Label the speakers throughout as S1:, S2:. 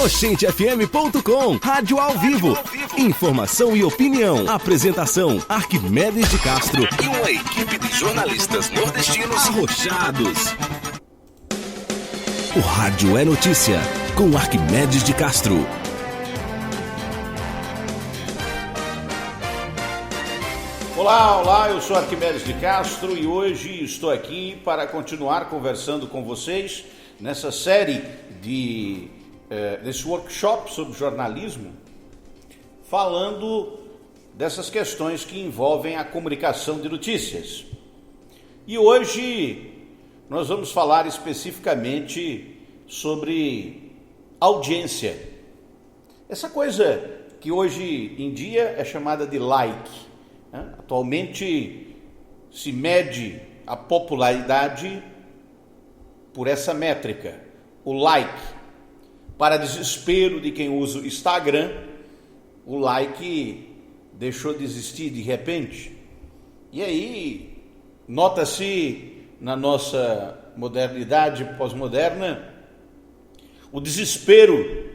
S1: oxentefm.com, rádio ao vivo. Informação e opinião. Apresentação, Arquimedes de Castro e uma equipe de jornalistas nordestinos arrochados. O Rádio é Notícia, com Arquimedes de Castro.
S2: Olá, eu sou Arquimedes de Castro e hoje estou aqui para continuar conversando com vocês nessa série desse workshop sobre jornalismo, falando dessas questões que envolvem a comunicação de notícias. E hoje nós vamos falar especificamente sobre audiência. Essa coisa que hoje em dia é chamada de like, né? Atualmente se mede a popularidade por essa métrica, o like. Para desespero de quem usa o Instagram, o like deixou de existir de repente. E aí nota-se na nossa modernidade pós-moderna o desespero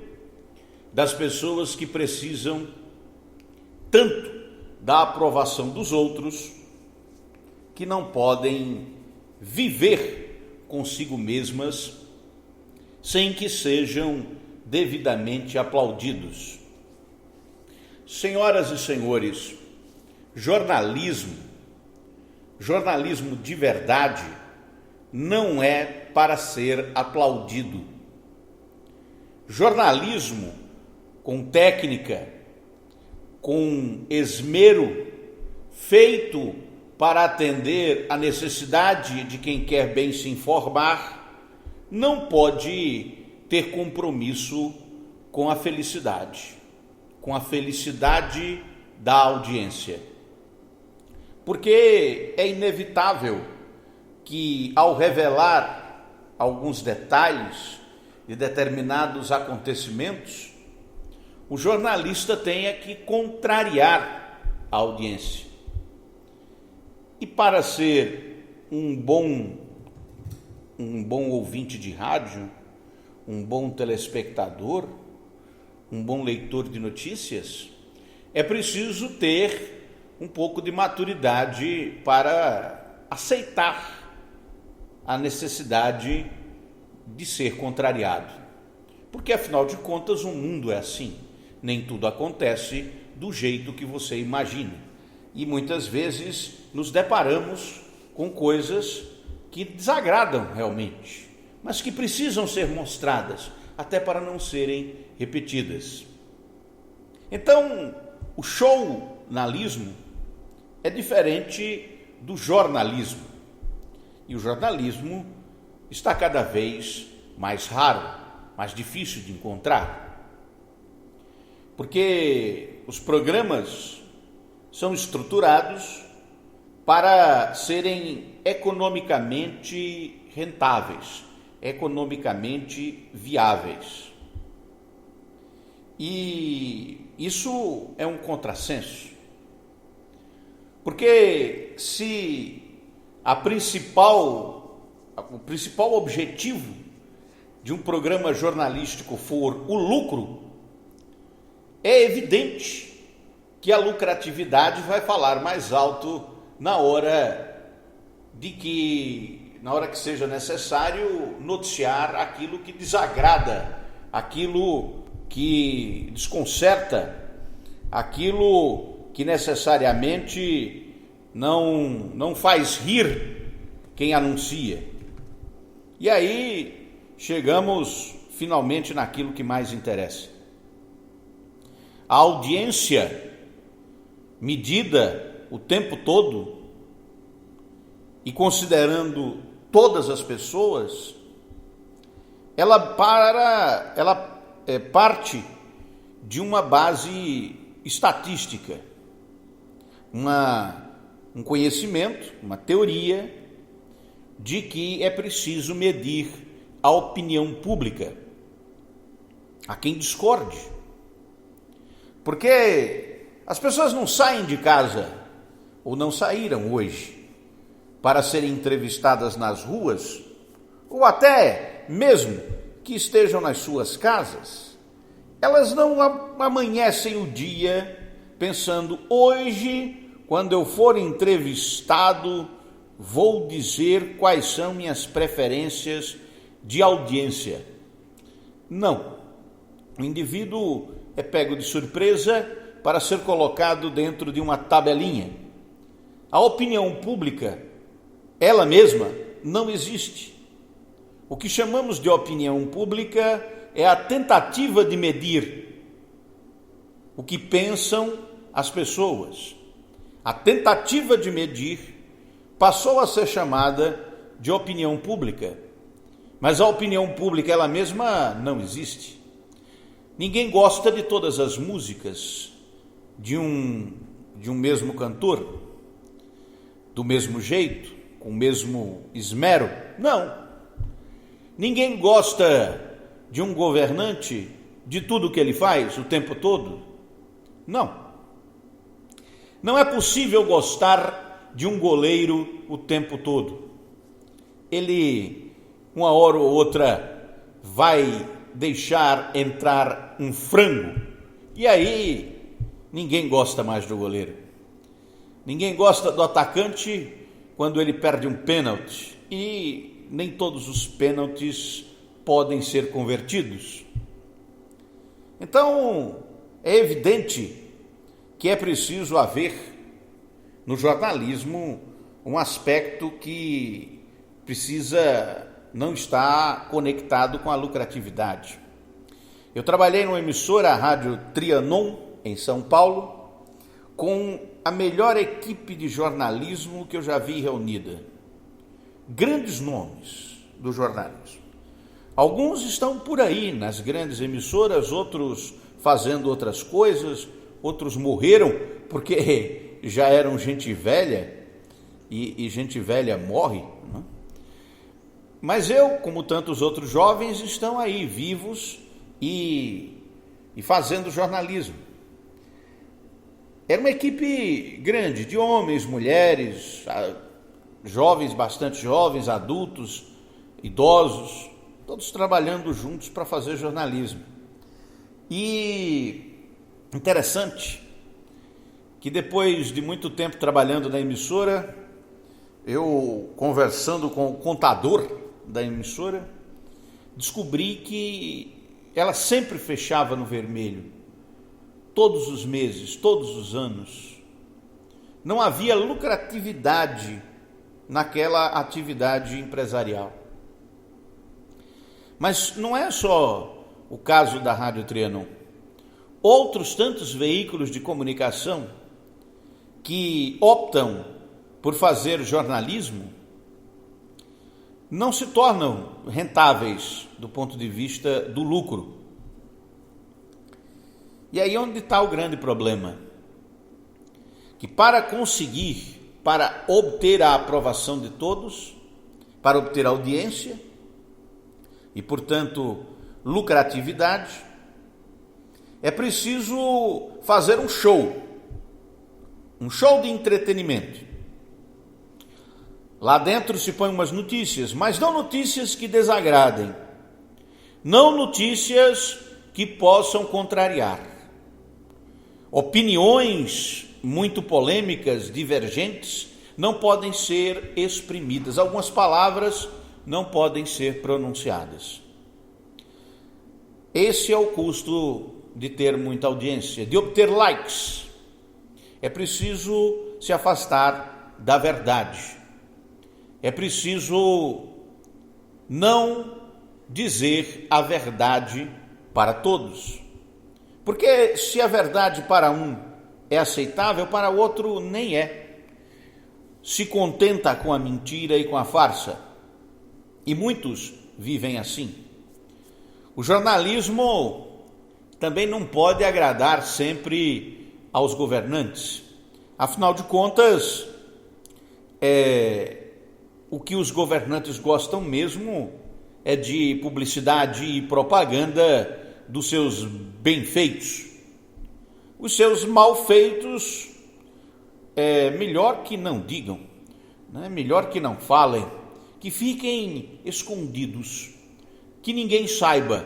S2: das pessoas que precisam tanto da aprovação dos outros que não podem viver consigo mesmas sem que sejam devidamente aplaudidos. Senhoras e senhores, jornalismo de verdade não é para ser aplaudido. Jornalismo com técnica, com esmero, feito para atender a necessidade de quem quer bem se informar, não pode ter compromisso com a felicidade da audiência. Porque é inevitável que, ao revelar alguns detalhes de determinados acontecimentos, o jornalista tenha que contrariar a audiência. E para ser um bom ouvinte de rádio, um bom telespectador, um bom leitor de notícias, é preciso ter um pouco de maturidade para aceitar a necessidade de ser contrariado. Porque, afinal de contas, o mundo é assim. Nem tudo acontece do jeito que você imagina. E muitas vezes nos deparamos com coisas que desagradam realmente, mas que precisam ser mostradas, até para não serem repetidas. Então, o shownalismo é diferente do jornalismo. E o jornalismo está cada vez mais raro, mais difícil de encontrar. Porque os programas são estruturados para serem economicamente rentáveis, economicamente viáveis. E isso é um contrassenso. Porque se o principal objetivo de um programa jornalístico for o lucro, é evidente que a lucratividade vai falar mais alto na hora que seja necessário noticiar aquilo que desagrada, aquilo que desconcerta, aquilo que necessariamente não faz rir quem anuncia. E aí chegamos finalmente naquilo que mais interessa. A audiência medida o tempo todo e considerando todas as pessoas, ela parte de uma base estatística, um conhecimento, uma teoria de que é preciso medir a opinião pública. Há quem discorde. Porque as pessoas não saem de casa, ou não saíram hoje, para serem entrevistadas nas ruas, ou até mesmo que estejam nas suas casas, elas não amanhecem o dia pensando: hoje, quando eu for entrevistado, vou dizer quais são minhas preferências de audiência. Não. O indivíduo é pego de surpresa para ser colocado dentro de uma tabelinha. A opinião pública, ela mesma, não existe. O que chamamos de opinião pública é a tentativa de medir o que pensam as pessoas. A tentativa de medir passou a ser chamada de opinião pública. Mas a opinião pública, ela mesma, não existe. Ninguém gosta de todas as músicas de um mesmo cantor, do mesmo jeito, com o mesmo esmero. Não. Ninguém gosta de um governante de tudo que ele faz o tempo todo. Não. Não é possível gostar de um goleiro o tempo todo. Ele, uma hora ou outra, vai deixar entrar um frango. E aí, ninguém gosta mais do goleiro. Ninguém gosta do atacante quando ele perde um pênalti. E nem todos os pênaltis podem ser convertidos. Então, é evidente que é preciso haver no jornalismo um aspecto que precisa não estar conectado com a lucratividade. Eu trabalhei numa emissora, a Rádio Trianon, em São Paulo, com a melhor equipe de jornalismo que eu já vi reunida. Grandes nomes do jornalismo. Alguns estão por aí nas grandes emissoras, outros fazendo outras coisas, outros morreram porque já eram gente velha e gente velha morre, não é? Mas eu, como tantos outros jovens, estão aí vivos e fazendo jornalismo. Era uma equipe grande de homens, mulheres, jovens, bastante jovens, adultos, idosos, todos trabalhando juntos para fazer jornalismo. E interessante que depois de muito tempo trabalhando na emissora, eu conversando com o contador da emissora, descobri que ela sempre fechava no vermelho, todos os meses, todos os anos. Não havia lucratividade naquela atividade empresarial. Mas não é só o caso da Rádio Trianon. Outros tantos veículos de comunicação que optam por fazer jornalismo não se tornam rentáveis do ponto de vista do lucro. E aí onde está o grande problema? Que para obter a aprovação de todos, para obter audiência e, portanto, lucratividade, é preciso fazer um show de entretenimento. Lá dentro se põem umas notícias, mas não notícias que desagradem, não notícias que possam contrariar. Opiniões muito polêmicas, divergentes, não podem ser exprimidas. Algumas palavras não podem ser pronunciadas. Esse é o custo de ter muita audiência, de obter likes. É preciso se afastar da verdade. É preciso não dizer a verdade para todos. Porque se a verdade para um é aceitável, para o outro nem é. Se contenta com a mentira e com a farsa. E muitos vivem assim. O jornalismo também não pode agradar sempre aos governantes. Afinal de contas, o que os governantes gostam mesmo é de publicidade e propaganda dos seus bem-feitos. Os seus mal-feitos é melhor que não digam, né? Melhor que não falem, que fiquem escondidos, que ninguém saiba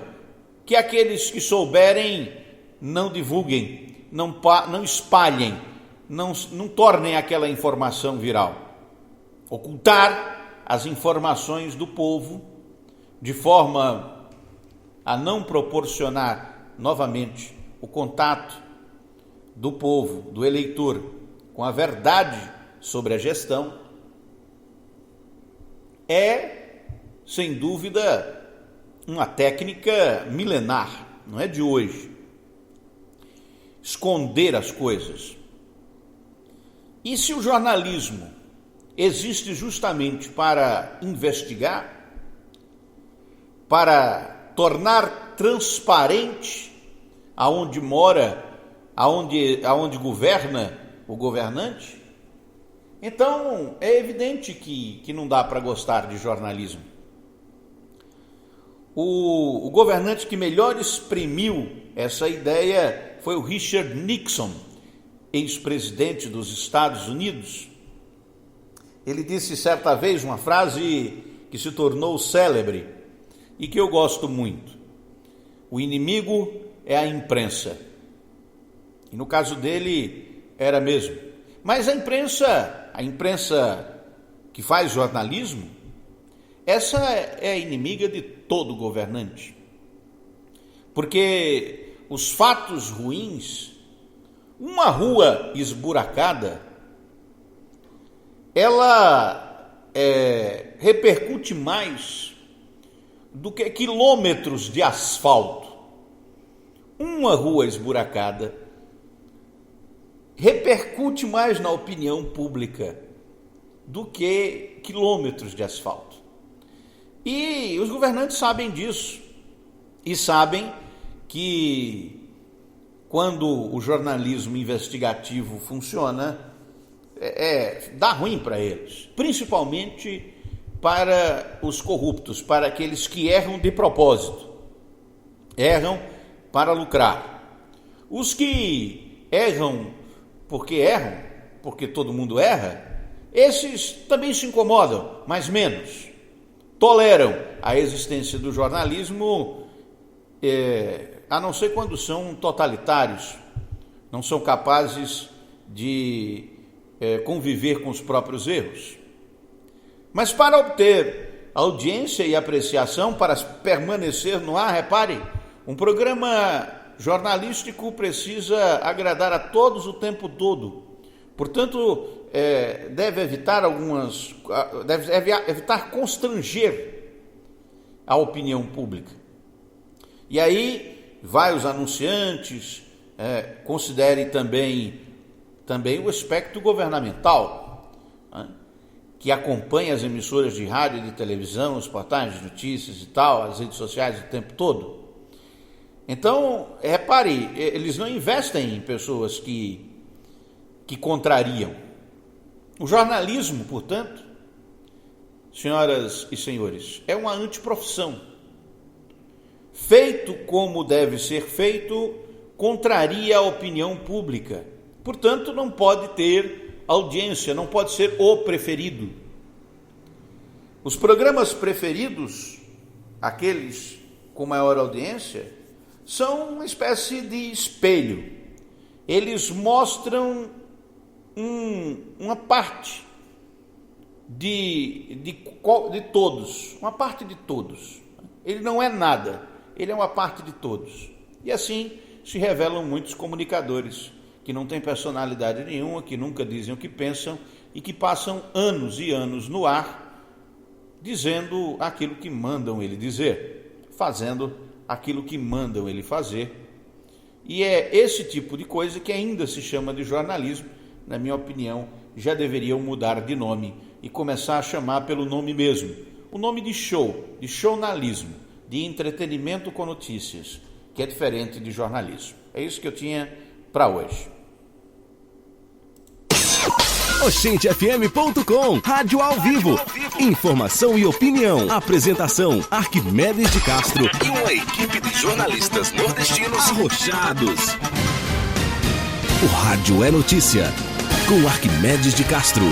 S2: que aqueles que souberem não divulguem, não espalhem, não tornem aquela informação viral. Ocultar as informações do povo de forma a não proporcionar novamente o contato do povo, do eleitor, com a verdade sobre a gestão, é, sem dúvida, uma técnica milenar, não é de hoje. Esconder as coisas. E se o jornalismo existe justamente para investigar, para tornar transparente aonde mora, aonde governa o governante, então é evidente que não dá para gostar de jornalismo. O governante que melhor exprimiu essa ideia foi o Richard Nixon, ex-presidente dos Estados Unidos. Ele disse certa vez uma frase que se tornou célebre e que eu gosto muito: o inimigo é a imprensa. E no caso dele era mesmo. Mas a imprensa que faz jornalismo, essa é a inimiga de todo governante. Porque os fatos ruins, uma rua esburacada, ela repercute mais do que quilômetros de asfalto. Uma rua esburacada repercute mais na opinião pública do que quilômetros de asfalto. E os governantes sabem disso. E sabem que quando o jornalismo investigativo funciona, dá ruim para eles, principalmente para os corruptos, para aqueles que erram de propósito, erram para lucrar. Os que erram, porque todo mundo erra, esses também se incomodam, mas menos. Toleram a existência do jornalismo, a não ser quando são totalitários, não são capazes de conviver com os próprios erros. Mas para obter audiência e apreciação, para permanecer no ar, repare, um programa jornalístico precisa agradar a todos o tempo todo. Portanto, deve evitar constranger a opinião pública. E aí vai os anunciantes, considere também o aspecto governamental, né, que acompanha as emissoras de rádio e de televisão, os portais de notícias e tal, as redes sociais o tempo todo. Então, repare, eles não investem em pessoas que contrariam. O jornalismo, portanto, senhoras e senhores, é uma antiprofissão. Feito como deve ser feito, contraria a opinião pública. Portanto, não pode ter audiência, não pode ser o preferido. Os programas preferidos, aqueles com maior audiência, são uma espécie de espelho. Eles mostram uma parte de todos, uma parte de todos. Ele não é nada, ele é uma parte de todos. E assim se revelam muitos comunicadores que não têm personalidade nenhuma, que nunca dizem o que pensam e que passam anos e anos no ar dizendo aquilo que mandam ele dizer, fazendo aquilo que mandam ele fazer. E é esse tipo de coisa que ainda se chama de jornalismo. Na minha opinião, já deveriam mudar de nome e começar a chamar pelo nome mesmo. O nome de jornalismo, de entretenimento com notícias, que é diferente de jornalismo. É isso que eu tinha para hoje.
S1: Oxentefm.com, rádio ao vivo. Informação e opinião. Apresentação: Arquimedes de Castro e uma equipe de jornalistas nordestinos arrochados. O rádio é notícia, com Arquimedes de Castro.